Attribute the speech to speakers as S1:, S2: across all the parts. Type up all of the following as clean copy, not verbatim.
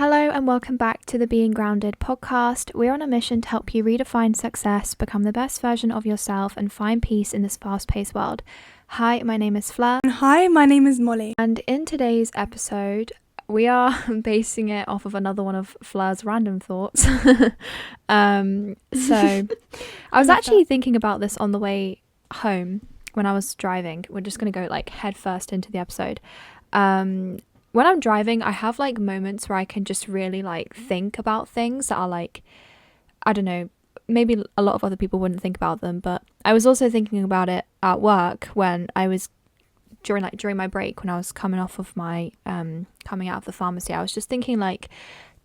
S1: Hello and welcome back to the Being Grounded podcast. We're on a mission to help you redefine success, become the best version of yourself, and find peace in this fast-paced world. Hi, my name is Fleur.
S2: And hi, my name is Molly.
S1: And in today's episode, we are basing it off of another one of Fleur's random thoughts. So I was actually thinking about this on the way home when I was driving. We're just going to go head first into the episode. When I'm driving, I have moments where I can just really think about things that are I don't know, maybe a lot of other people wouldn't think about them, but I was also thinking about it at work when I was during my break, when I was coming off of my coming out of the pharmacy. I was just thinking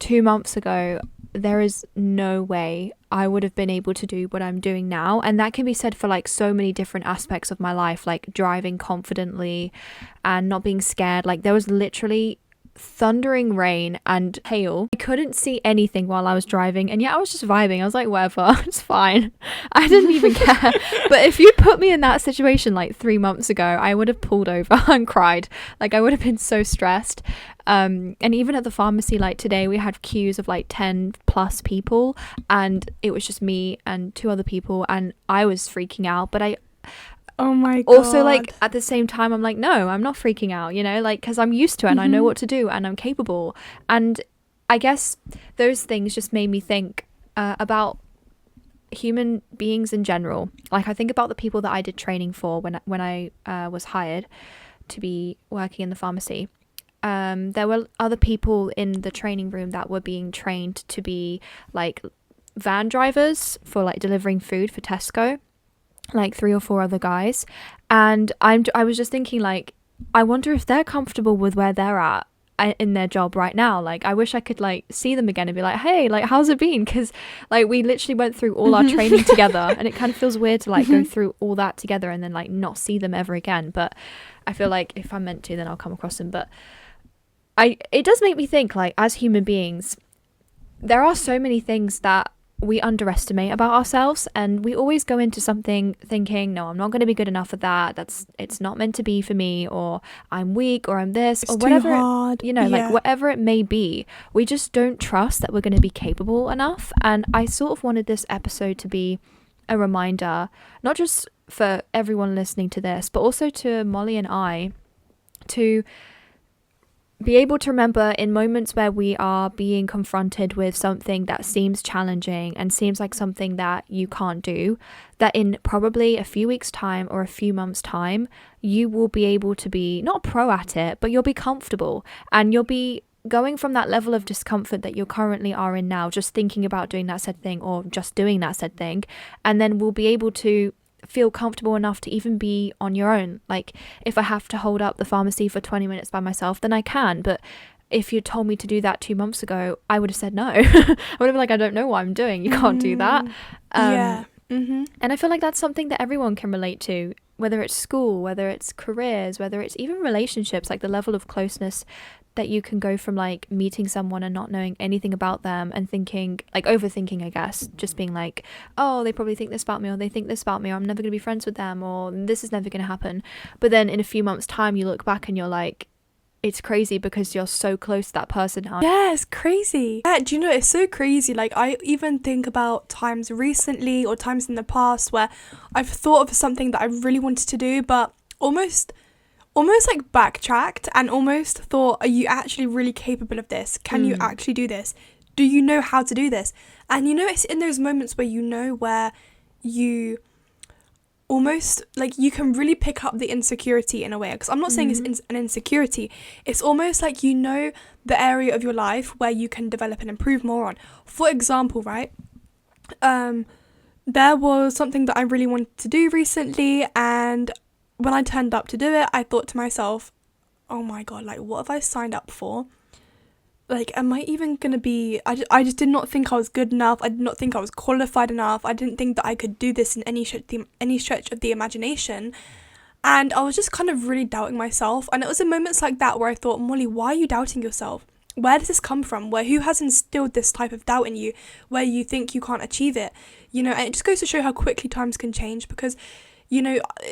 S1: 2 months ago, there is no way I would have been able to do what I'm doing now. And that can be said for so many different aspects of my life, like driving confidently and not being scared. There was literally thundering rain and hail. I couldn't see anything while I was driving, and yet I was just vibing. I was like, whatever, it's fine. I didn't even care. But if you put me in that situation 3 months ago, I would have pulled over and cried. I would have been so stressed. And even at the pharmacy, today we had queues of 10 plus people, and it was just me and 2 other people, and I was freaking out. But
S2: oh my god.
S1: Also, at the same time, I'm no, I'm not freaking out, because I'm used to it and I know what to do and I'm capable. And I guess those things just made me think about human beings in general. I think about the people that I did training for when I was hired to be working in the pharmacy. There were other people in the training room that were being trained to be van drivers for delivering food for Tesco. 3 or 4 other guys, and I was just thinking I wonder if they're comfortable with where they're at in their job right now. I wish I could see them again and be hey, how's it been? Because we literally went through all our training together, and it kind of feels weird to go through all that together and then not see them ever again. But I feel if I'm meant to, then I'll come across them. But it does make me think as human beings, there are so many things that we underestimate about ourselves, and we always go into something thinking, no, I'm not going to be good enough at that, it's not meant to be for me, or I'm weak, or I'm this,
S2: it's
S1: or whatever,
S2: too hard.
S1: Whatever it may be. We just don't trust that we're going to be capable enough. And I sort of wanted this episode to be a reminder, not just for everyone listening to this, but also to Molly and I, to be able to remember in moments where we are being confronted with something that seems challenging and seems like something that you can't do, that in probably a few weeks' time or a few months' time, you will be able to be not pro at it, but you'll be comfortable, and you'll be going from that level of discomfort that you currently are in now, just thinking about doing that said thing or just doing that said thing, and then we'll be able to feel comfortable enough to even be on your own. If I have to hold up the pharmacy for 20 minutes by myself, then I can. But if you told me to do that 2 months ago, I would have said no. I would have been I don't know what I'm doing, you can't do that. And I feel that's something that everyone can relate to, whether it's school, whether it's careers, whether it's even relationships, the level of closeness that you can go from meeting someone and not knowing anything about them and thinking, overthinking, I guess, just being oh, they probably think this about me, or they think this about me, or I'm never going to be friends with them, or this is never going to happen. But then in a few months' time, you look back and you're it's crazy because you're so close to that person now.
S2: Yeah, it's crazy. Yeah, do you know, it's so crazy. I even think about times recently or times in the past where I've thought of something that I really wanted to do, but almost backtracked and almost thought, are you actually really capable of this? Can you actually do this? Do you know how to do this? And it's in those moments where where you almost you can really pick up the insecurity in a way, because I'm not saying it's an insecurity, it's almost the area of your life where you can develop and improve more on. For example, right, there was something that I really wanted to do recently, and when I turned up to do it, I thought to myself, oh my god, what have I signed up for? Am I even gonna be, I just did not think I was good enough. I did not think I was qualified enough. I didn't think that I could do this in any stretch of the imagination. And I was just kind of really doubting myself. And it was in moments like that where I thought, Molly, why are you doubting yourself? Where does this come from? Who has instilled this type of doubt in you, where you think you can't achieve it? And it just goes to show how quickly times can change, because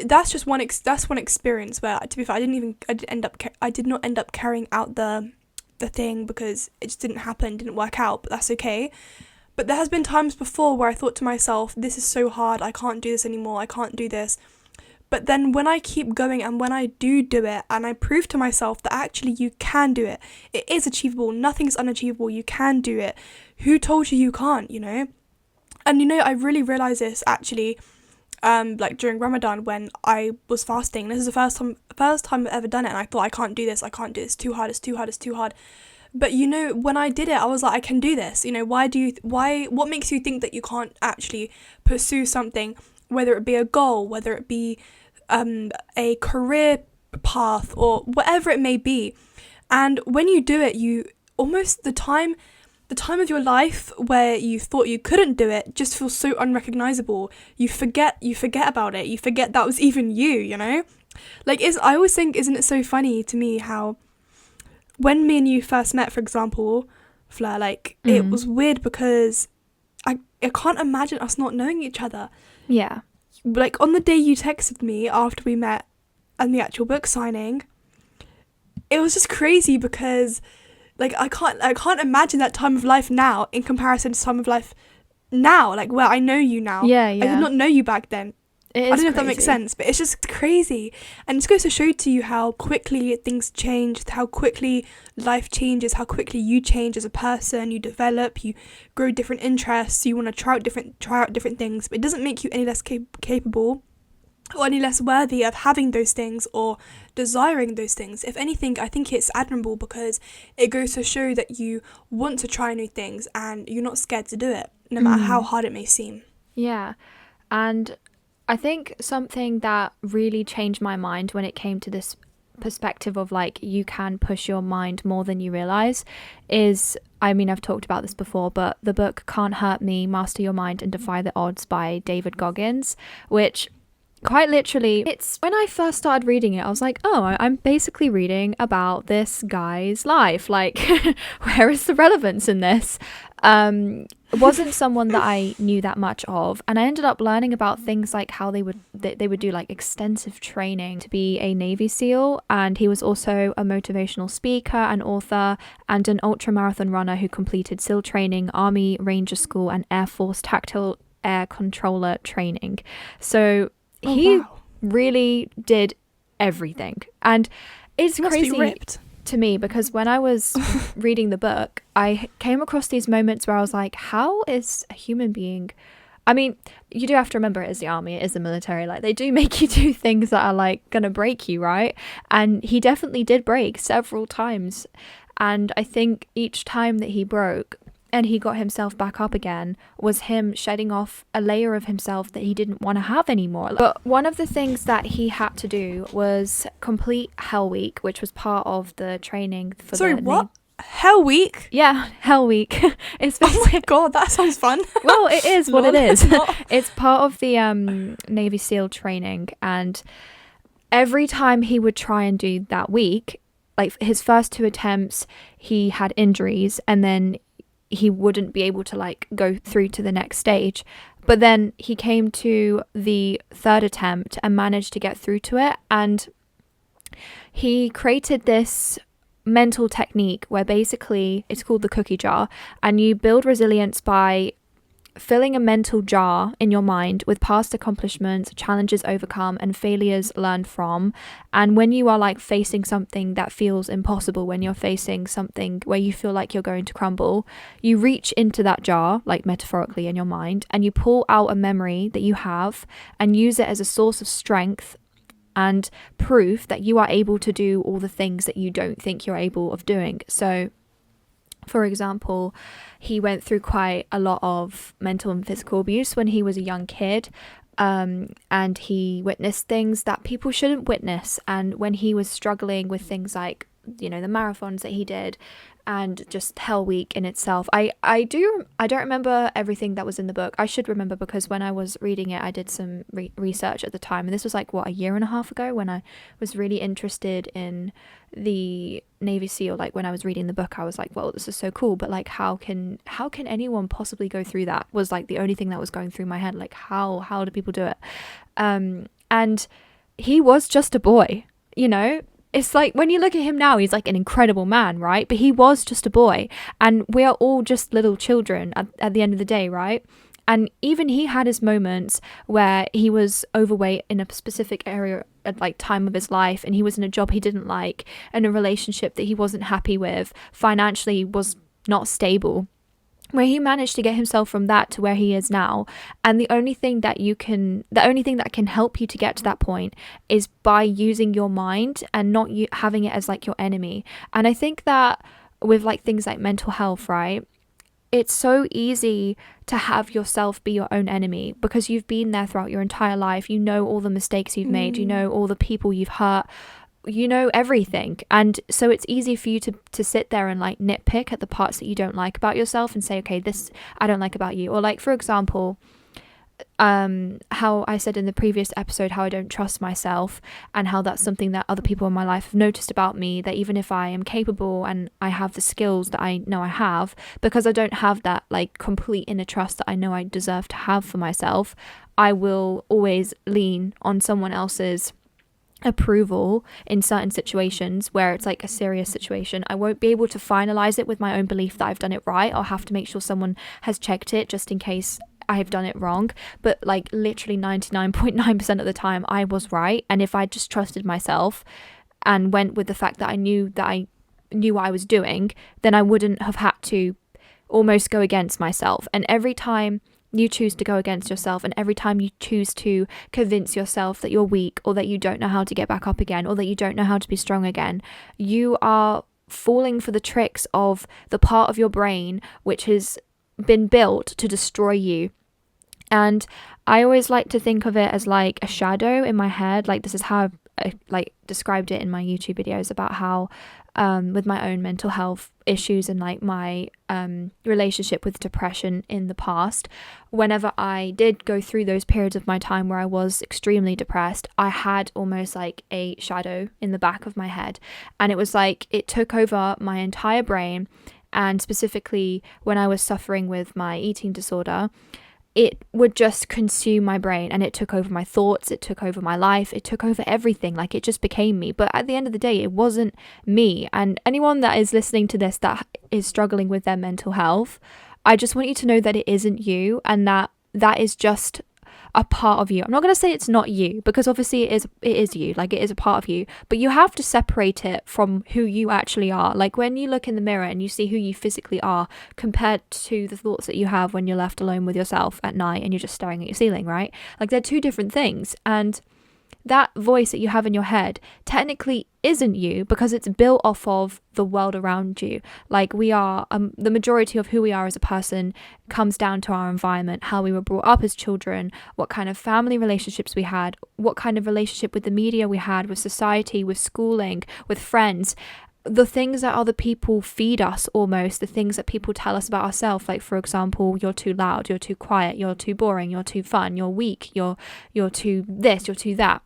S2: that's just one experience where, to be fair, I did not end up carrying out the the thing because it just didn't happen, didn't work out, but that's okay. But there has been times before where I thought to myself, this is so hard, I can't do this anymore, I can't do this. But then when I keep going and when I do it and I prove to myself that actually you can do it, it is achievable, nothing's unachievable, you can do it. Who told you can't, you know? And you know, I really realised this actually like during Ramadan when I was fasting. This is the first time I've ever done it, and I thought I can't do this, it's too hard, it's too hard. But you know, when I did it, I was like, I can do this. You know, what makes you think that you can't actually pursue something, whether it be a goal, whether it be a career path or whatever it may be. And when you do it, you almost the time of your life where you thought you couldn't do it just feels so unrecognizable. You forget about it. You forget that was even you know? Like, I always think, isn't it so funny to me how when me and you first met, for example, Fleur, like, it was weird because I can't imagine us not knowing each other.
S1: Yeah.
S2: Like, on the day you texted me after we met and the actual book signing, it was just crazy because, like, I can't imagine that time of life now in comparison to time of life now, like, where I know you now.
S1: Yeah.
S2: I did not know you back then. I don't know if that makes sense, but it's just crazy. And it just goes to show to you how quickly things change, how quickly life changes, how quickly you change as a person, you develop, you grow different interests, you want to try out different things, but it doesn't make you any less capable or any less worthy of having those things or desiring those things. If anything, I think it's admirable because it goes to show that you want to try new things and you're not scared to do it, no matter how hard it may seem.
S1: Yeah. And I think something that really changed my mind when it came to this perspective of, like, you can push your mind more than you realize is, I mean, I've talked about this before, but the book Can't Hurt Me, Master Your Mind and Defy the Odds by David Goggins, which quite literally, it's when I first started reading it, I was like, oh, I'm basically reading about this guy's life. Like, where is the relevance in this? It wasn't someone that I knew that much of, and I ended up learning about things like how they would do like extensive training to be a Navy SEAL, and he was also a motivational speaker and author and an ultramarathon runner who completed SEAL training, Army Ranger School and Air Force Tactical Air Controller training. So he really did everything, and it's crazy to me because when I was reading the book, I came across these moments where I was like, how is a human being, I mean, you do have to remember, it is the army, it is the military, like, they do make you do things that are like gonna break you, right? And he definitely did break several times, and I think each time that he broke and he got himself back up again was him shedding off a layer of himself that he didn't want to have anymore. But one of the things that he had to do was complete Hell Week, which was part of the training for
S2: what? Hell Week?
S1: Yeah, Hell Week. It's
S2: oh my god, that sounds fun.
S1: Well, it is what it is. It's part of the Navy SEAL training, and every time he would try and do that week, like his first 2 attempts, he had injuries, and then he wouldn't be able to like go through to the next stage. But then he came to the 3rd attempt and managed to get through to it, and he created this mental technique where basically it's called the cookie jar, and you build resilience by filling a mental jar in your mind with past accomplishments, challenges overcome, and failures learned from. And when you are like facing something that feels impossible, when you're facing something where you feel like you're going to crumble, you reach into that jar, like metaphorically in your mind, and you pull out a memory that you have and use it as a source of strength and proof that you are able to do all the things that you don't think you're able of doing. So for example, he went through quite a lot of mental and physical abuse when he was a young kid, and he witnessed things that people shouldn't witness. And when he was struggling with things like, you know, the marathons that he did and just Hell Week in itself, I don't remember everything that was in the book. I should remember, because when I was reading it, I did some research at the time, and this was like a year and a half ago when I was really interested in the Navy SEAL. Like when I was reading the book, I was like, well, this is so cool, but like how can anyone possibly go through that, was like the only thing that was going through my head. Like how do people do it? And he was just a boy, you know. it's like when you look at him now, he's like an incredible man, right? But he was just a boy, and we are all just little children at the end of the day, right? And even he had his moments where he was overweight in a specific area at like time of his life, and he was in a job he didn't like, and a relationship that he wasn't happy with, financially was not stable, where he managed to get himself from that to where he is now. And the only thing that can help you to get to that point is by using your mind and not you having it as like your enemy. And I think that with like things like mental health, right, it's so easy to have yourself be your own enemy because you've been there throughout your entire life. You know all the mistakes you've made, you know all the people you've hurt, you know everything. And so it's easy for you to sit there and like nitpick at the parts that you don't like about yourself and say, okay, this I don't like about you. Or like, for example, how I said in the previous episode how I don't trust myself, and how that's something that other people in my life have noticed about me, that even if I am capable and I have the skills that I know I have, because I don't have that like complete inner trust that I know I deserve to have for myself, I will always lean on someone else's approval in certain situations where it's like a serious situation. I won't be able to finalize it with my own belief that I've done it right. I'll have to make sure someone has checked it just in case I have done it wrong. But like literally 99.9% of the time I was right. And if I just trusted myself and went with the fact that I knew what I was doing, then I wouldn't have had to almost go against myself. And every time you choose to go against yourself, and every time you choose to convince yourself that you're weak, or that you don't know how to get back up again, or that you don't know how to be strong again, you are falling for the tricks of the part of your brain which has been built to destroy you. And I always like to think of it as like a shadow in my head. Like this is how I like described it in my YouTube videos about how with my own mental health issues and like my relationship with depression in the past, whenever I did go through those periods of my time where I was extremely depressed, I had almost like a shadow in the back of my head, and it was like it took over my entire brain. And specifically when I was suffering with my eating disorder, it would just consume my brain, and it took over my thoughts, it took over my life, it took over everything. Like it just became me. But at the end of the day, it wasn't me. And anyone that is listening to this that is struggling with their mental health, I just want you to know that it isn't you, and that is just a part of you. I'm not going to say it's not you, because obviously it is you, like it is a part of you, but you have to separate it from who you actually are. Like when you look in the mirror and you see who you physically are compared to the thoughts that you have when you're left alone with yourself at night and you're just staring at your ceiling, right? Like they're two different things. And that voice that you have in your head technically isn't you, because it's built off of the world around you. Like we are, the majority of who we are as a person comes down to our environment, how we were brought up as children, what kind of family relationships we had, what kind of relationship with the media we had, with society, with schooling, with friends. The things that other people feed us, almost the things that people tell us about ourselves, like for example, you're too loud, you're too quiet, you're too boring, you're too fun, you're weak, you're too this, you're too that.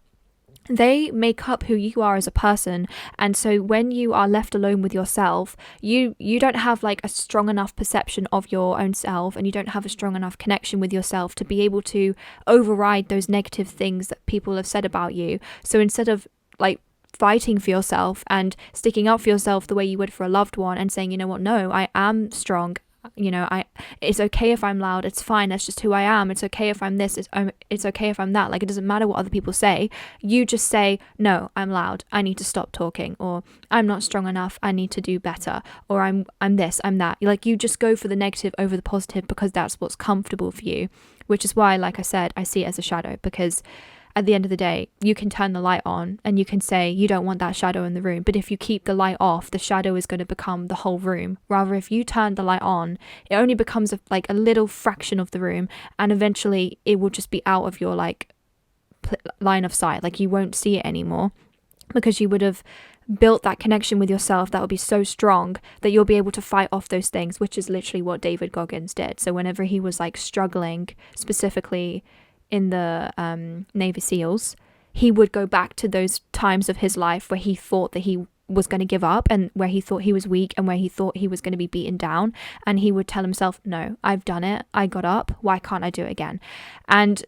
S1: They make up who you are as a person. And so when you are left alone with yourself, you don't have like a strong enough perception of your own self, and you don't have a strong enough connection with yourself to be able to override those negative things that people have said about you. So instead of like fighting for yourself and sticking up for yourself the way you would for a loved one, and saying, you know what, no, I am strong, you know, it's okay if I'm loud, it's fine, that's just who I am, it's okay if I'm this, it's okay if I'm that, like it doesn't matter what other people say. You just say, no, I'm loud, I need to stop talking, or I'm not strong enough, I need to do better, or I'm this, I'm that. Like you just go for the negative over the positive because that's what's comfortable for you, which is why, like I said, I see it as a shadow. Because at the end of the day, you can turn the light on and you can say you don't want that shadow in the room. But if you keep the light off, the shadow is going to become the whole room. Rather, if you turn the light on, it only becomes like a little fraction of the room. And eventually it will just be out of your like line of sight. Like you won't see it anymore, because you would have built that connection with yourself that will be so strong that you'll be able to fight off those things, which is literally what David Goggins did. So whenever he was like struggling, specifically in the Navy SEALs, he would go back to those times of his life where he thought that he was going to give up, and where he thought he was weak, and where he thought he was going to be beaten down, and he would tell himself, no, I've done it, I got up, why can't I do it again? And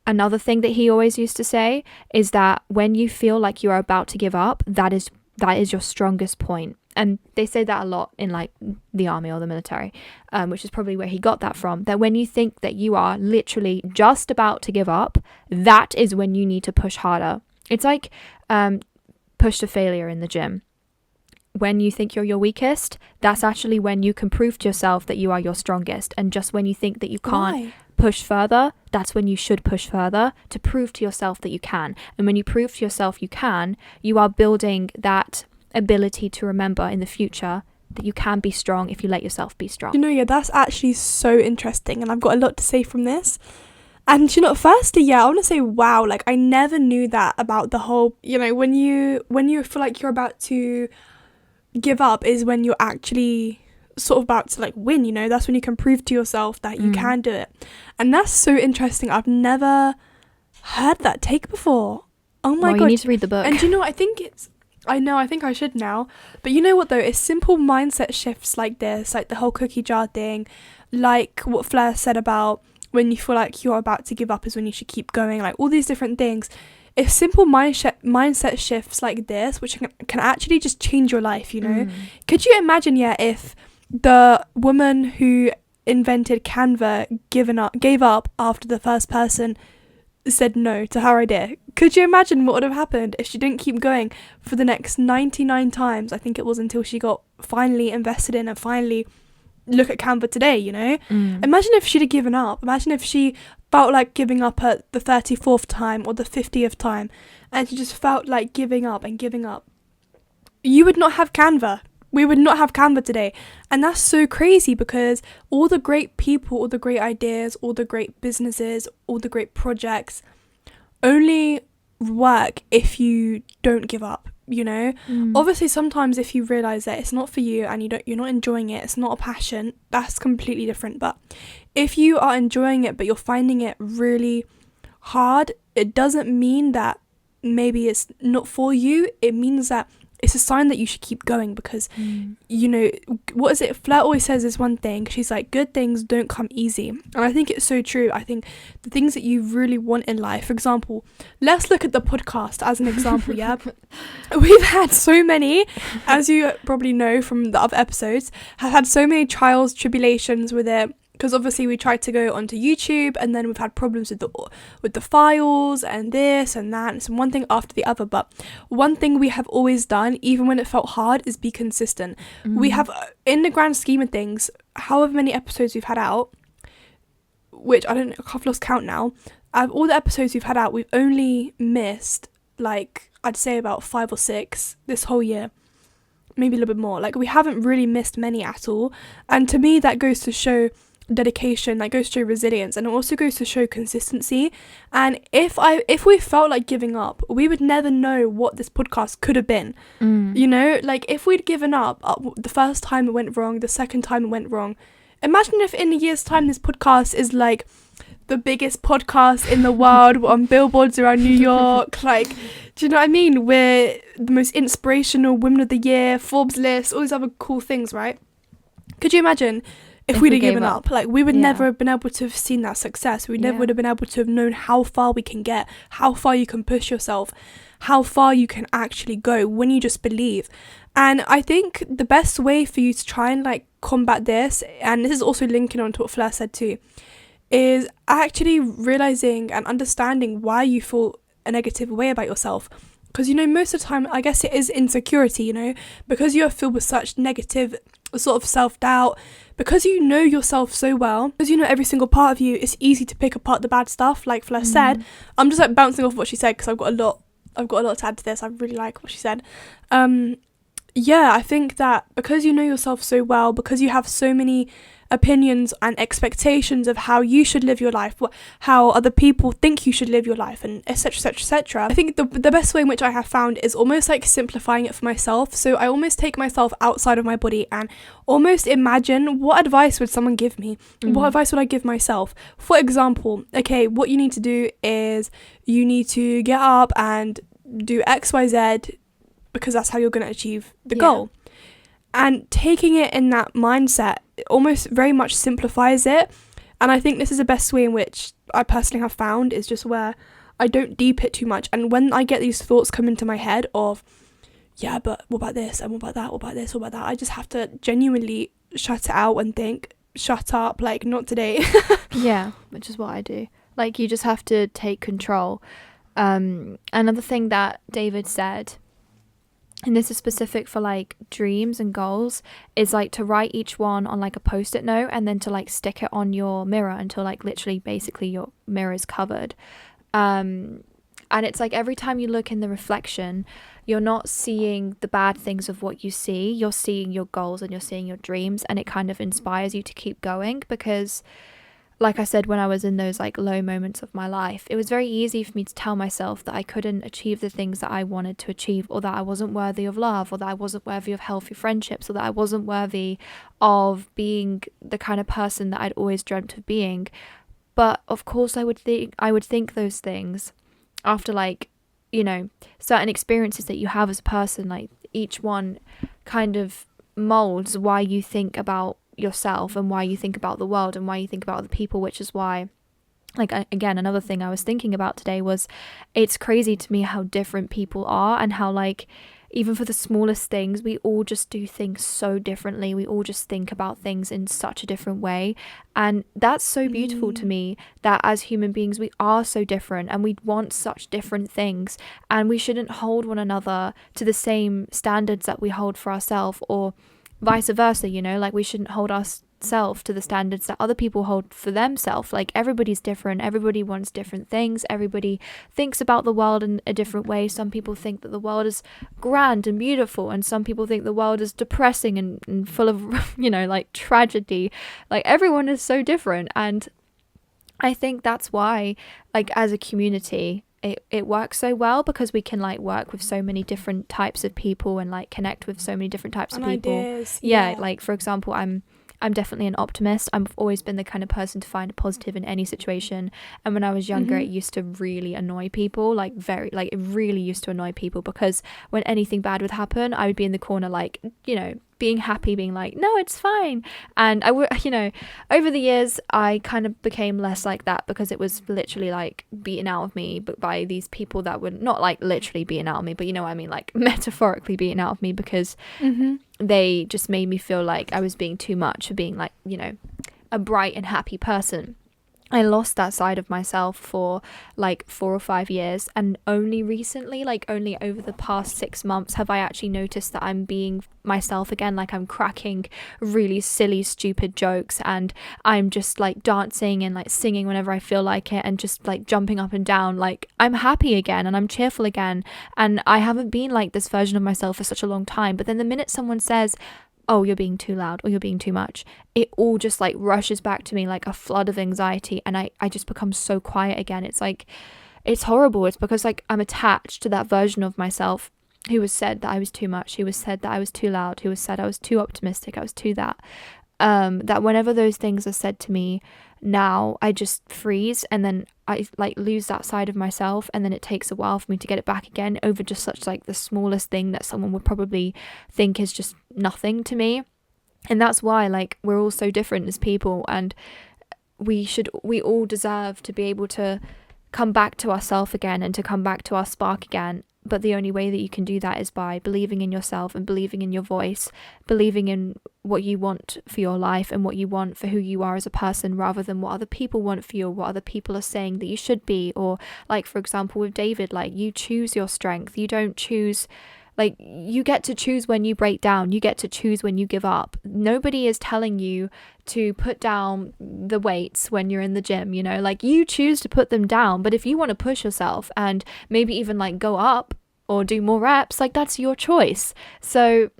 S1: Another thing that he always used to say is that when you feel like you're about to give up, that is your strongest point. And they say that a lot in like the army or the military, which is probably where he got that from. That when you think that you are literally just about to give up, that is when you need to push harder. It's like push to failure in the gym. When you think you're your weakest, that's actually when you can prove to yourself that you are your strongest. And just when you think that you can't push further, that's when you should push further to prove to yourself that you can. And when you prove to yourself you can, you are building that ability to remember in the future that you can be strong if you let yourself be strong.
S2: Yeah, that's actually so interesting, and I've got a lot to say from this. And firstly, I want to say, wow, like I never knew that about the whole, when you feel like you're about to give up is when you're actually sort of about to like win, that's when you can prove to yourself that you can do it. And that's so interesting. I've never heard that take before. Oh my God.
S1: You need to read the book.
S2: And I think I should now. But you know what though? It's simple mindset shifts like this, like the whole cookie jar thing, like what Fleur said about when you feel like you're about to give up is when you should keep going, like all these different things. It's simple mindset shifts like this, which can actually just change your life, Could you imagine, if the woman who invented Canva gave up after the first person said no to her idea? Could you imagine what would have happened if she didn't keep going for the next 99 times, I think it was, until she got finally invested in and finally look at Canva today, Imagine if she'd have given up. Imagine if she felt like giving up at the 34th time or the 50th time, and she just felt like giving up. You would not have Canva. We would not have Canva today. And that's so crazy, because all the great people, all the great ideas, all the great businesses, all the great projects only work if you don't give up. Obviously sometimes if you realize that it's not for you and you're not enjoying it, it's not a passion, that's completely different. But if you are enjoying it but you're finding it really hard, it doesn't mean that maybe it's not for you. It means that it's a sign that you should keep going, because what is it, Fleur always says is one thing, she's like, good things don't come easy. And I think it's so true. I think the things that you really want in life, for example, let's look at the podcast as an example. We've had so many, as you probably know from the other episodes, have had so many trials, tribulations with it, because obviously we tried to go onto YouTube, and then we've had problems with the files and this and that, and it's one thing after the other. But one thing we have always done, even when it felt hard, is be consistent. We have, in the grand scheme of things, however many episodes we've had out, which I've lost count now. Out of all the episodes we've had out, we've only missed, like, I'd say about 5 or 6 this whole year. Maybe a little bit more. Like, we haven't really missed many at all. And to me, that goes to show dedication, that goes to show resilience, and it also goes to show consistency. And if we felt like giving up, we would never know what this podcast could have been. Like if we'd given up the first time it went wrong, the second time it went wrong, imagine if in a year's time this podcast is like the biggest podcast in the world. We're on billboards around New York, like, do you know what I mean? We're the most inspirational women of the year, Forbes list, all these other cool things, right? Could you imagine if we'd have given up? Like, we would never have been able to have seen that success. We never would have been able to have known how far we can get, how far you can push yourself, how far you can actually go when you just believe. And I think the best way for you to try and like combat this, and this is also linking on to what Fleur said too, is actually realizing and understanding why you feel a negative way about yourself. Because, most of the time, I guess it is insecurity, because you are filled with such negative sort of self-doubt, because you know yourself so well, because you know every single part of you, it's easy to pick apart the bad stuff, like Fleur said. I'm just like bouncing off what she said, because I've got a lot to add to this. I really like what she said. I think that because you know yourself so well, because you have so many opinions and expectations of how you should live your life, how other people think you should live your life, and etc, etc, etc. I think the best way in which I have found is almost like simplifying it for myself. So I almost take myself outside of my body and almost imagine, what advice would someone give me? What advice would I give myself? For example, okay, what you need to do is you need to get up and do XYZ, because that's how you're going to achieve the goal. And taking it in that mindset almost very much simplifies it. And I think this is the best way in which I personally have found, is just where I don't deep it too much. And when I get these thoughts come into my head of, yeah, but what about this? And what about that? What about this? What about that? I just have to genuinely shut it out and think, shut up, like, not today.
S1: Yeah, which is what I do. Like, you just have to take control. Another thing that David said, and this is specific for like dreams and goals, is like to write each one on like a post-it note and then to like stick it on your mirror until like literally basically your mirror is covered. And it's like every time you look in the reflection, you're not seeing the bad things of what you see, you're seeing your goals and you're seeing your dreams, and it kind of inspires you to keep going. Because like I said, when I was in those like low moments of my life, it was very easy for me to tell myself that I couldn't achieve the things that I wanted to achieve, or that I wasn't worthy of love, or that I wasn't worthy of healthy friendships, or that I wasn't worthy of being the kind of person that I'd always dreamt of being. But of course I would think those things after, like, you know, certain experiences that you have as a person. Like, each one kind of molds why you think about yourself and why you think about the world and why you think about other people, which is why, like, again, another thing I was thinking about today was, it's crazy to me how different people are, and how, like, even for the smallest things, we all just do things so differently. We all just think about things in such a different way. And that's so beautiful to me, that as human beings, we are so different and we want such different things. And we shouldn't hold one another to the same standards that we hold for ourselves, or vice versa, you know, like we shouldn't hold ourselves to the standards that other people hold for themselves. Like, everybody's different, everybody wants different things, everybody thinks about the world in a different way. Some people think that the world is grand and beautiful, and some people think the world is depressing and full of, you know, like tragedy. Like, everyone is so different, and I think that's why, like, as a community, it works so well, because we can like work with so many different types of people and like connect with so many different types of people.
S2: Ideas,
S1: yeah, like, for example, I'm definitely an optimist. I've always been the kind of person to find a positive in any situation. And when I was younger, it used to really annoy people, like it really used to annoy people, because when anything bad would happen, I would be in the corner, like, you know, being happy, being like, no, it's fine. And I would, you know, over the years, I kind of became less like that, because it was literally like beaten out of me, but by these people that were not like literally beaten out of me, but you know what I mean, like metaphorically beaten out of me, because they just made me feel like I was being too much for being, like, you know, a bright and happy person. I lost that side of myself for like 4 or 5 years, and only recently, like only over the past 6 months, have I actually noticed that I'm being myself again. Like, I'm cracking really silly, stupid jokes, and I'm just like dancing and like singing whenever I feel like it, and just like jumping up and down. Like, I'm happy again and I'm cheerful again, and I haven't been like this version of myself for such a long time. But then the minute someone says, oh, you're being too loud, or you're being too much, it all just like rushes back to me like a flood of anxiety, and I just become so quiet again. It's like, it's horrible. It's because like I'm attached to that version of myself who was said that I was too much, who was said that I was too loud, who was said I was too optimistic, I was too that whenever those things are said to me now, I just freeze, and then I like lose that side of myself, and then it takes a while for me to get it back again over just such like the smallest thing that someone would probably think is just nothing to me. And that's why, like, we're all so different as people, and we all deserve to be able to come back to ourselves again and to come back to our spark again. But the only way that you can do that is by believing in yourself and believing in your voice, believing in what you want for your life and what you want for who you are as a person, rather than what other people want for you, or what other people are saying that you should be. Or like, for example, with David, like, you choose your strength. You don't choose, like, you get to choose when you break down. You get to choose when you give up. Nobody is telling you to put down the weights when you're in the gym, you know, like, you choose to put them down. But if you want to push yourself and maybe even like go up or do more reps, like, that's your choice. So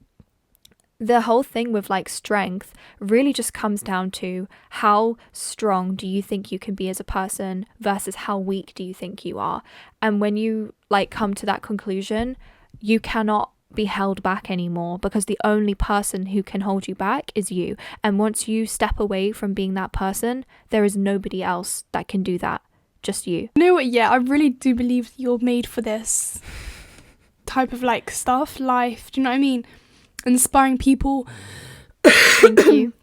S1: the whole thing with like strength really just comes down to how strong do you think you can be as a person versus how weak do you think you are. And when you like come to that conclusion, you cannot be held back anymore, because the only person who can hold you back is you. And once you step away from being that person, there is nobody else that can do that, just you.
S2: You know what, yeah, I really do believe you're made for this type of like stuff, life, do you know what I mean? Inspiring people.
S1: Thank you.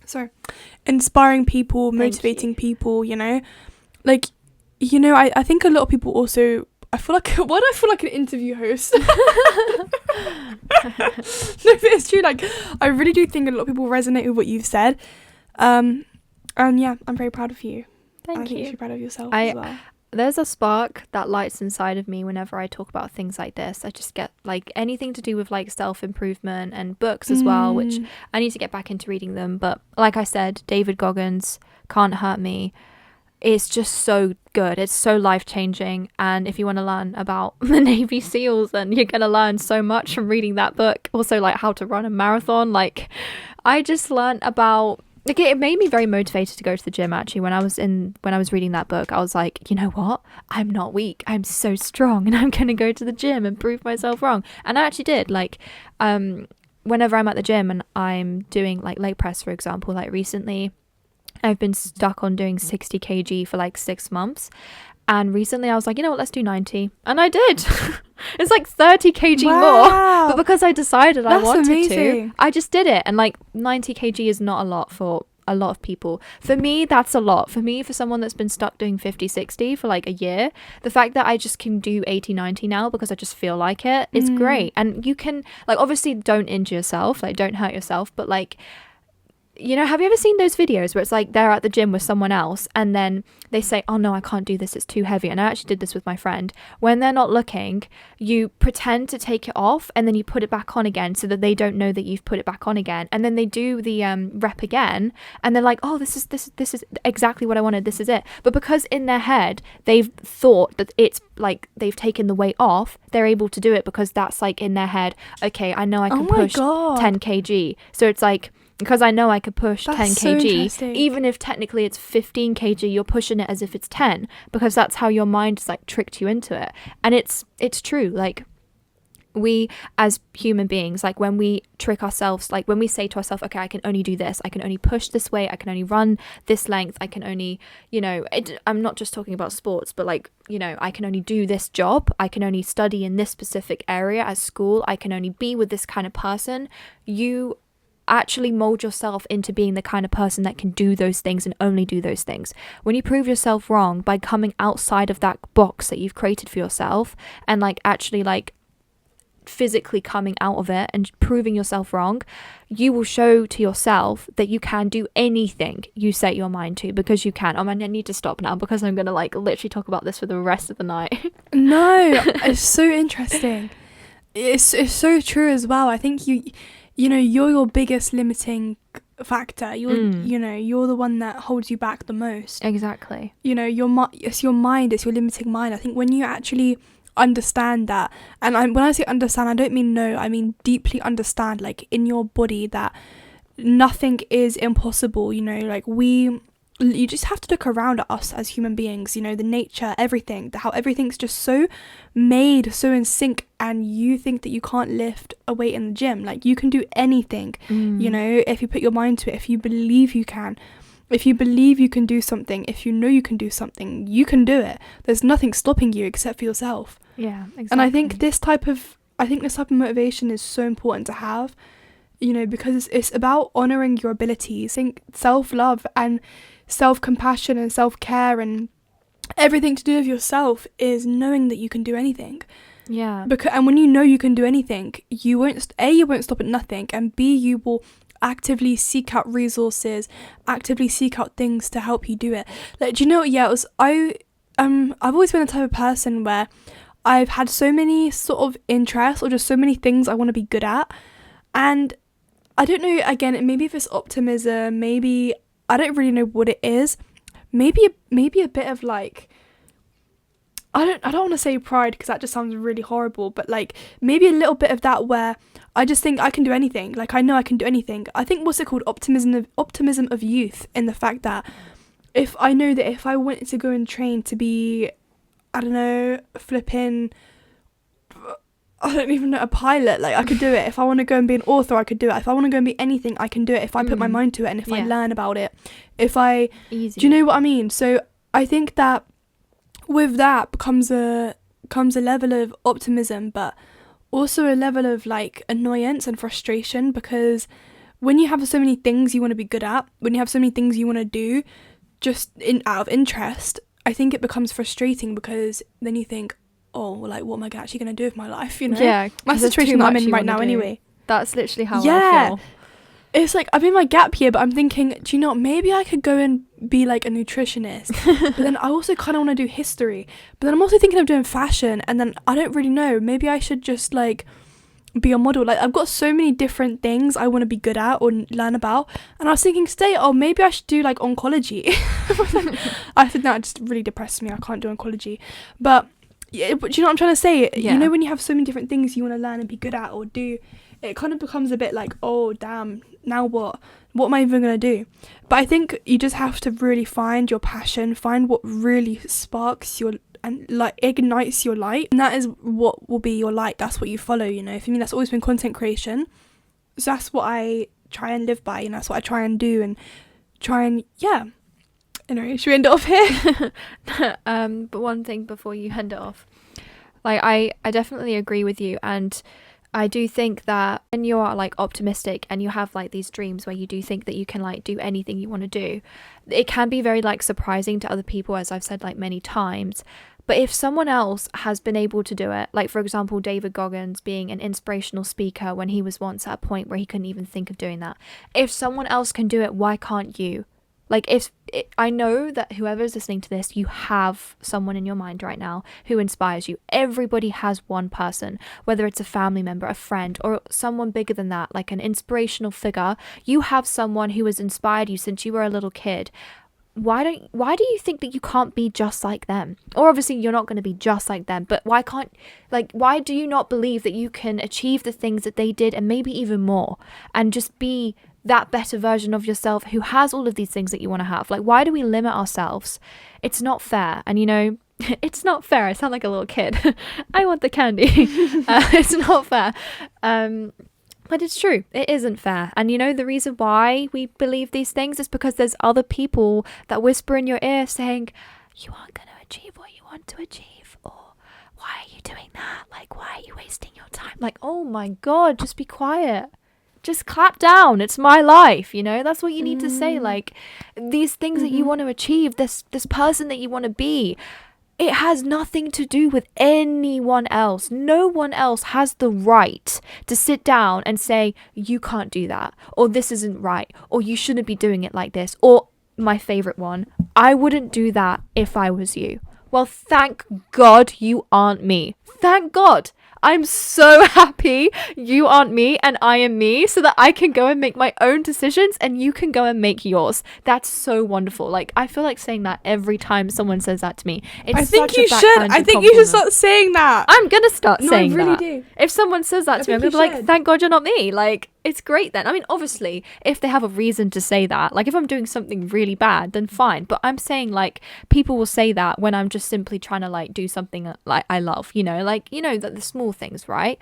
S2: Sorry. inspiring people,
S1: Thank
S2: motivating
S1: you.
S2: people, you know? Like, you know, I think a lot of people also, I feel like, why do I feel like an interview host? No, but it's true, like, I really do think a lot of people resonate with what you've said. And yeah, I'm very proud of you.
S1: Thank
S2: I think you
S1: you.
S2: should be proud of yourself as well.
S1: There's a spark that lights inside of me whenever I talk about things like this. I just get like anything to do with like self-improvement and books as well, which I need to get back into reading them. But like I said, David Goggins, Can't Hurt Me. It's just so good. It's so life-changing. And if you want to learn about the Navy SEALs, then you're going to learn so much from reading that book. Also, like how to run a marathon. Like, I just learned about... Like, it made me very motivated to go to the gym, actually. When I was reading that book, I was like, you know what? I'm not weak. I'm so strong. And I'm going to go to the gym and prove myself wrong. And I actually did. Like, whenever I'm at the gym and I'm doing, like, leg press, for example, like recently... I've been stuck on doing 60 kg for like 6 months. And recently I was like, you know what, let's do 90. And I did. It's like 30 kg more. But because I decided I wanted to, I just did it. And like 90 kg is not a lot for a lot of people. For me, that's a lot. For me, for someone that's been stuck doing 50, 60 for like a year, the fact that I just can do 80, 90 now because I just feel like it, it's great. And you can, like, obviously don't injure yourself, like don't hurt yourself, but like, you know, have you ever seen those videos where it's like they're at the gym with someone else and then they say, oh no, I can't do this, it's too heavy. And I actually did this with my friend. When they're not looking, you pretend to take it off and then you put it back on again so that they don't know that you've put it back on again. And then they do the rep again and they're like, oh, this is exactly what I wanted, this is it. But because in their head they've thought that it's like they've taken the weight off, they're able to do it because that's like in their head, okay, I know I can push 10 kg. So it's like, because I know I could push 10 kg, even if technically it's 15 kg, you're pushing it as if it's 10, because that's how your mind has like tricked you into it. And it's true. Like, we as human beings, like when we trick ourselves, like when we say to ourselves, okay, I can only do this, I can only push this way, I can only run this length, I can only, you know, I'm not just talking about sports, but like, you know, I can only do this job, I can only study in this specific area at school, I can only be with this kind of person. You actually mold yourself into being the kind of person that can do those things and only do those things. When you prove yourself wrong by coming outside of that box that you've created for yourself and like actually like physically coming out of it and proving yourself wrong, you will show to yourself that you can do anything you set your mind to, because you can. Oh man, I need to stop now because I'm gonna like literally talk about this for the rest of the night.
S2: No, it's so interesting. It's so true as well. I think you know, you're your biggest limiting factor. You know, you're the one that holds you back the most.
S1: Exactly.
S2: You know, it's your mind, it's your limiting mind. I think when you actually understand that, and when I say understand, I don't mean know, I mean deeply understand, like in your body, that nothing is impossible. You know, like you just have to look around at us as human beings, you know, the nature, everything, how everything's just so made, so in sync, and you think that you can't lift a weight in the gym. Like, you can do anything, you know, if you put your mind to it, if you believe you can. If you believe you can do something, if you know you can do something, you can do it. There's nothing stopping you except for yourself.
S1: Yeah, exactly.
S2: And I think this type of motivation is so important to have, you know, because it's about honouring your abilities. I think self-love and self-compassion and self-care and everything to do with yourself is knowing that you can do anything.
S1: Yeah.
S2: And when you know you can do anything, you won't stop at nothing, and B, you will actively seek out resources, actively seek out things to help you do it. Like, do you know what? Yeah, I've always been the type of person where I've had so many sort of interests or just so many things I want to be good at, and I don't know, again, maybe if it's optimism, maybe I don't really know what it is. Maybe a bit of like, I don't want to say pride because that just sounds really horrible, but like maybe a little bit of that where I just think I can do anything. Like, I know I can do anything. I think what's it called, optimism of youth, in the fact that if I know that if I wanted to go and train to be, I don't know, flipping, I don't even know, a pilot, like I could do it. If I want to go and be an author, I could do it. If I want to go and be anything, I can do it if I put my mind to it and if I learn about it.
S1: Easy.
S2: Do you know what I mean? So I think that with that comes a level of optimism, but also a level of like annoyance and frustration, because when you have so many things you want to be good at, when you have so many things you want to do just out of interest, I think it becomes frustrating, because then you think, oh, like, what am I actually going to do with my life, you know?
S1: Yeah,
S2: that's the situation that I'm in right now anyway.
S1: That's literally how I feel.
S2: It's like, I'm in my gap year, but I'm thinking, do you know what, maybe I could go and be like a nutritionist. But then I also kind of want to do history. But then I'm also thinking of doing fashion, and then I don't really know. Maybe I should just like be a model. Like, I've got so many different things I want to be good at or learn about. And I was thinking today, oh, maybe I should do like oncology. I think that just really depressed me. I can't do oncology. But, yeah, but do you know what I'm trying to say?
S1: Yeah.
S2: You know, when you have so many different things you want to learn and be good at or do, it kind of becomes a bit like, oh, damn, now what am I even going to do? But I think you just have to really find your passion, find what really sparks your, and like ignites your light, and that is what will be your light. That's what you follow, you know. For me, that's always been content creation, so that's what I try and live by, and that's what I try and do, and try and, yeah. Anyway, should we end it off here?
S1: But one thing before you end it off, like, I definitely agree with you, and I do think that when you are like optimistic and you have like these dreams where you do think that you can like do anything you want to do, it can be very like surprising to other people, as I've said like many times. But if someone else has been able to do it, like for example David Goggins being an inspirational speaker when he was once at a point where he couldn't even think of doing that, if someone else can do it, why can't you? Like, I know that whoever's listening to this, you have someone in your mind right now who inspires you. Everybody has one person, whether it's a family member, a friend, or someone bigger than that, like an inspirational figure. You have someone who has inspired you since you were a little kid. Why do you think that you can't be just like them? Or obviously you're not going to be just like them, but why do you not believe that you can achieve the things that they did and maybe even more, and just be that better version of yourself who has all of these things that you want to have? Like, why do we limit ourselves? It's not fair. And you know, it's not fair. I sound like a little kid. I want the candy. It's not fair. But it's true. It isn't fair. And you know, the reason why we believe these things is because there's other people that whisper in your ear saying, you aren't going to achieve what you want to achieve. Or why are you doing that? Like, why are you wasting your time? Like, oh my God, just be quiet. Just clap down. It's my life, you know? That's what you need to say. Like, these things that you want to achieve, this person that you want to be, it has nothing to do with anyone else. No one else has the right to sit down and say, you can't do that, or this isn't right, or you shouldn't be doing it like this. Or my favorite one, I wouldn't do that if I was you. Well, thank God you aren't me. Thank God. I'm so happy you aren't me and I am me, so that I can go and make my own decisions and you can go and make yours. That's so wonderful. Like, I feel like saying that every time someone says that to me.
S2: I think you should start saying that.
S1: I'm gonna start saying that.
S2: I really do.
S1: If someone says that to me, I'm gonna be like, thank God you're not me. Like, it's great then. I mean, obviously, if they have a reason to say that, like if I'm doing something really bad, then fine. But I'm saying, like, people will say that when I'm just simply trying to like do something like I love, you know, like, you know, the small things, right?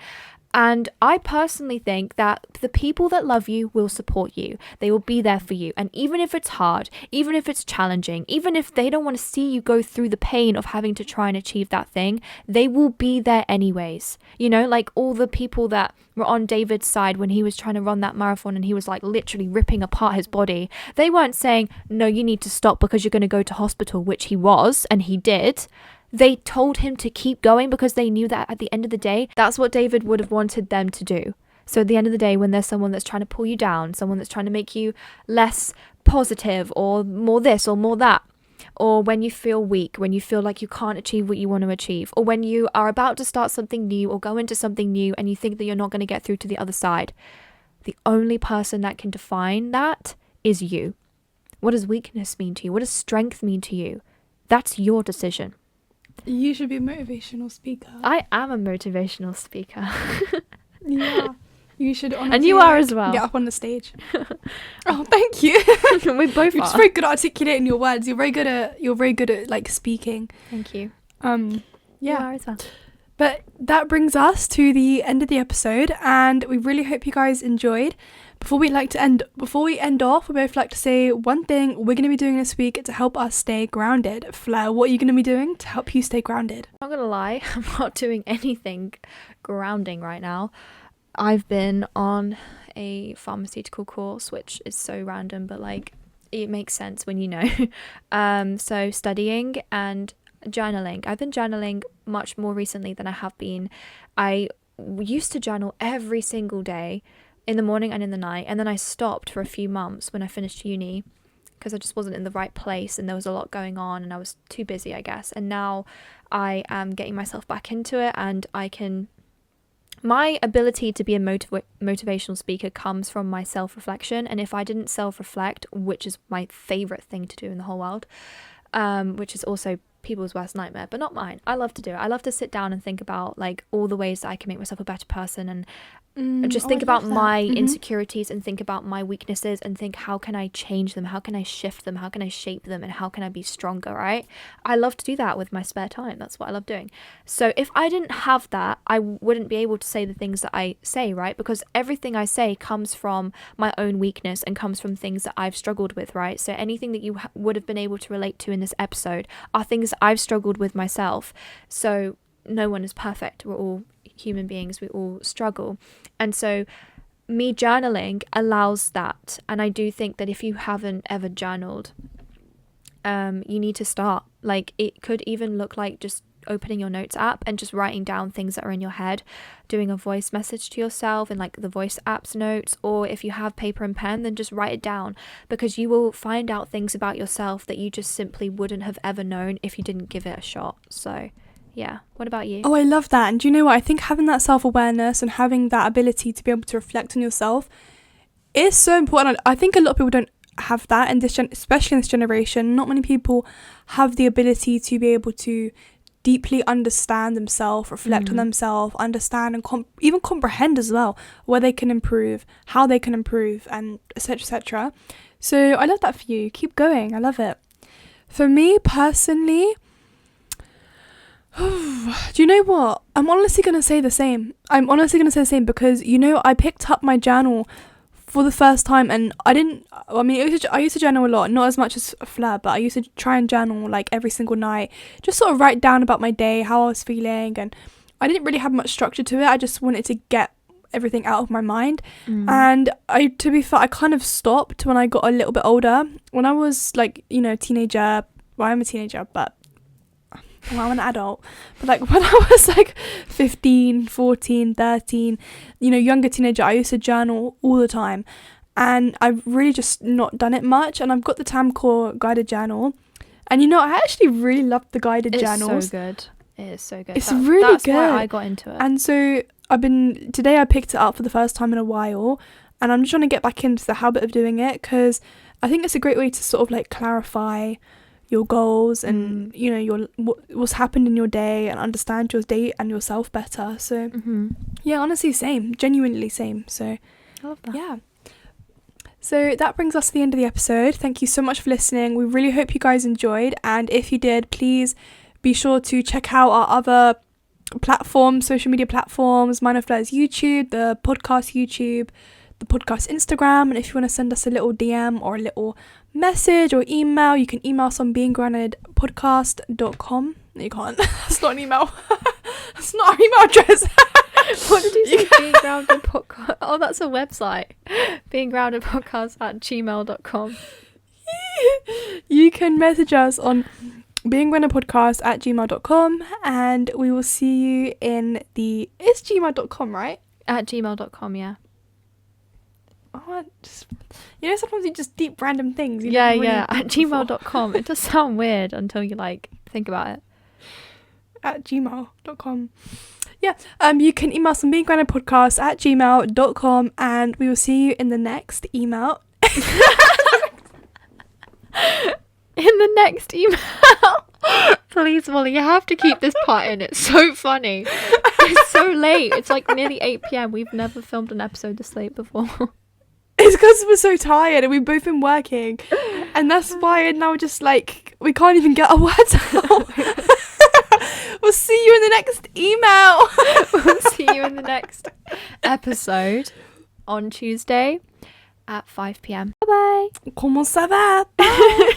S1: And I personally think that the people that love you will support you. They will be there for you. And even if it's hard, even if it's challenging, even if they don't want to see you go through the pain of having to try and achieve that thing, they will be there anyways. You know, like all the people that were on David's side when he was trying to run that marathon and he was like literally ripping apart his body. They weren't saying, no, you need to stop because you're going to go to hospital, which he was, and he did. They told him to keep going because they knew that at the end of the day, that's what David would have wanted them to do. So at the end of the day, when there's someone that's trying to pull you down, someone that's trying to make you less positive or more this or more that, or when you feel weak, when you feel like you can't achieve what you want to achieve, or when you are about to start something new or go into something new and you think that you're not going to get through to the other side, the only person that can define that is you. What does weakness mean to you? What does strength mean to you? That's your decision.
S2: You should be a motivational speaker.
S1: I am a motivational speaker.
S2: Yeah. You should honestly,
S1: and you are as well.
S2: Get up on the stage. Oh, thank you.
S1: We both
S2: You're
S1: are.
S2: just very good at articulating your words. You're very good at like speaking.
S1: Thank you.
S2: Yeah.
S1: You are as well.
S2: But that brings us to the end of the episode, and we really hope you guys enjoyed. Before we end off, we both like to say one thing we're going to be doing this week to help us stay grounded. Fleur, what are you going to be doing to help you stay grounded?
S1: I'm not going to lie, I'm not doing anything grounding right now. I've been on a pharmaceutical course, which is so random, but like it makes sense when you know. So studying and journaling. I've been journaling much more recently than I have been. I used to journal every single day in the morning and in the night, and then I stopped for a few months when I finished uni because I just wasn't in the right place and there was a lot going on and I was too busy, I guess. And now I am getting myself back into it, and my ability to be a motivational speaker comes from my self-reflection. And if I didn't self-reflect, which is my favorite thing to do in the whole world, which is also people's worst nightmare, but not mine. I love to do it. I love to sit down and think about like all the ways that I can make myself a better person, and just think about my insecurities and think about my weaknesses and think, how can I change them? How can I shift them? How can I shape them? And how can I be stronger, right? I love to do that with my spare time. That's what I love doing. So if I didn't have that, I wouldn't be able to say the things that I say, right? Because everything I say comes from my own weakness and comes from things that I've struggled with, right? So anything that you would have been able to relate to in this episode are things that I've struggled with myself. So no one is perfect. We're all human beings. We all struggle. And so me journaling allows that. And I do think that if you haven't ever journaled, you need to start. Like, it could even look like just opening your notes app and just writing down things that are in your head, doing a voice message to yourself in like the voice app's notes, or if you have paper and pen, then just write it down, because you will find out things about yourself that you just simply wouldn't have ever known if you didn't give it a shot. So yeah, what about you?
S2: Oh, I love that. And do you know what? I think having that self-awareness and having that ability to be able to reflect on yourself is so important. I think a lot of people don't have that in this especially in this generation. Not many people have the ability to be able to deeply understand themselves, reflect on themselves, understand and even comprehend as well where they can improve, how they can improve, and etc, etc. So I love that for you. Keep going. I love it. For me personally, do you know what? I'm honestly going to say the same. Because, you know, I picked up my journal for the first time, and I used to journal a lot, not as much as Fleur, but I used to try and journal like every single night, just sort of write down about my day, how I was feeling, and I didn't really have much structure to it. I just wanted to get everything out of my mind. And to be fair, I kind of stopped when I got a little bit older. When I was like, you know, teenager, well, I'm a teenager, but I'm an adult, but like when I was like 15, 14, 13, you know, younger teenager, I used to journal all the time, and I've really just not done it much. And I've got the Tamcore guided journal, and you know, I actually really love the guided journals.
S1: It's so good. It is so good.
S2: It's really good. That's
S1: why I got into it.
S2: And so today I picked it up for the first time in a while, and I'm just trying to get back into the habit of doing it, because I think it's a great way to sort of like clarify your goals and you know what's happened in your day, and understand your day and yourself better. So yeah, honestly, genuinely same. So
S1: I love that.
S2: Yeah, so that brings us to the end of the episode. Thank you so much for listening. We really hope you guys enjoyed, and if you did, please be sure to check out our other platforms, social media platforms. Mine and Fleur's YouTube, the podcast YouTube, the podcast Instagram. And if you want to send us a little DM or a little message or email, you can email us on beinggroundedpodcast.com. No, you can't. That's not an email. That's not our email address.
S1: What did you say? Being Grounded Podcast. Oh, that's a website. beinggroundedpodcast@gmail.com.
S2: You can message us on beinggroundedpodcast@gmail.com, and we will see you in the... It's gmail.com, right?
S1: At gmail.com, yeah.
S2: Oh, you know, sometimes you just deep random things.
S1: Yeah, at gmail.com. It does sound weird until you like think about it.
S2: At gmail.com. Yeah, you can email us on beinggroundedpodcast@gmail.com, and we will see you in the next email.
S1: In the next email. Please, Molly, you have to keep this part in. It's so funny. It's so late. It's like nearly 8 p.m. We've never filmed an episode this late before.
S2: It's because we're so tired and we've both been working, and that's why. And now we're just like, we can't even get our words out. We'll see you in the next email.
S1: We'll see you in the next episode on Tuesday at 5 p.m. Bye bye.
S2: Comment ça va? Bye.